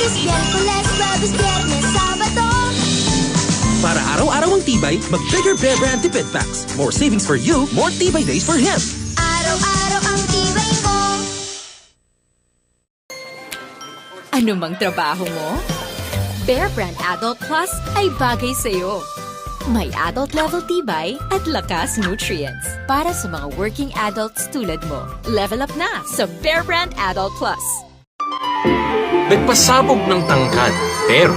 Martes, Miyerkules, Huwebes, Biyernes, Sabado. Para araw-araw ang tibay, mag-Bigger Bear Brand Tipid Packs. More savings for you, more tibay days for him. Araw-araw ang tibay ko. Ano mang trabaho mo? Bear Brand Adult Plus ay bagay sa'yo. May adult level tibay at lakas nutrients para sa mga working adults tulad mo. Level up na sa Bear Brand Adult Plus. Nagpasabog ng tangkad, pero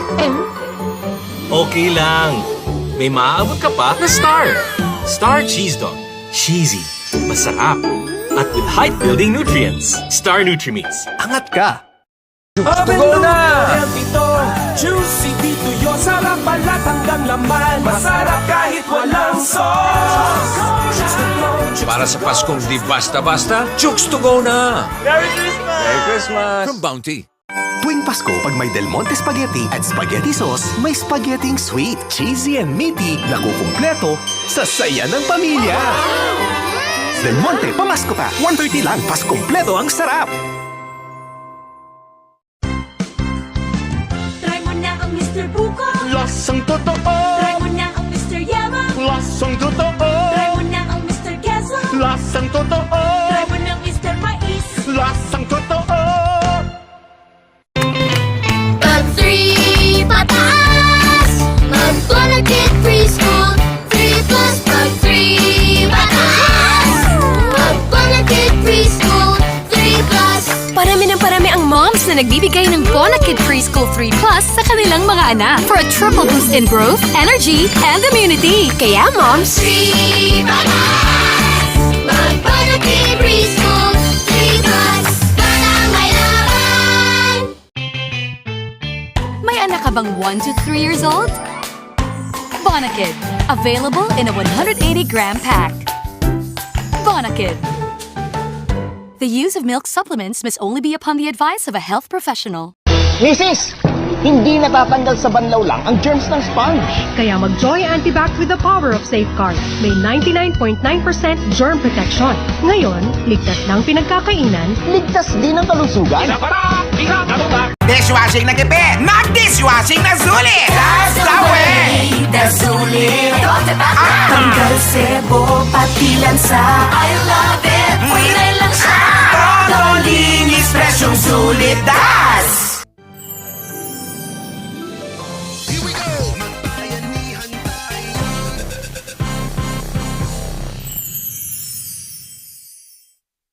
okay lang. May maaabot ka pa na Star. Star Cheese Dog. Cheesy, masarap, at with height-building nutrients. Star Nutri-Meats. Angat ka! Open to na! Ito, juicy dito yun. Sarap balat hanggang laman. Masarap kahit walang sauce. Para sa Paskong di basta-basta, Chooks to go na! Merry Christmas! Merry Christmas! From Bounty. Tuwing Pasko, pag may Del Monte Spaghetti at spaghetti sauce, may spaghetting sweet, cheesy, and meaty na kukumpleto sa saya ng pamilya. Del Monte, pamasko pa. 130 lang, pas kumpleto ang sarap. Try mo na ang Mr. Buko. Lasang totoo! Try mo na ang Mr. Yama. Lasang totoo! Try mo na ang Mr. Queso. Lasang totoo! Try mo na ang Mr. Mais. Lasang totoo! Pag 3 pataas, mag-Bonakid Preschool. 3 plus pag 3 pataas, mag-Bonakid Preschool. 3 plus. Parami ng parami ang moms na nagbibigay ng Bonakid Preschool 3 Plus sa kanilang mga anak for a triple boost in growth, energy, and immunity. Kaya moms, 3 pataas, mag-Bonakid Preschool. 3 plus, batang may laban. may anak ka bang 1 to 3 years old? Bonakid, available in a 180-gram pack. Bonakid. The use of milk supplements must only be upon the advice of a health professional. Mrs. Hindi natatanggal sa banlaw lang ang germs ng sponge. Kaya mag-Joy Antibac with the power of Safeguard. May 99.9% germ protection. Ngayon, ligtas ng pinagkakainan. Ligtas din ang kalusugan. Dishwashing na kipid! Mag-dishwashing na sulit! That's the way! The sulit. At tanggal sebo, pati lansa. I love it. Kulay lang siya. Todo linis, presyong sulit. Das!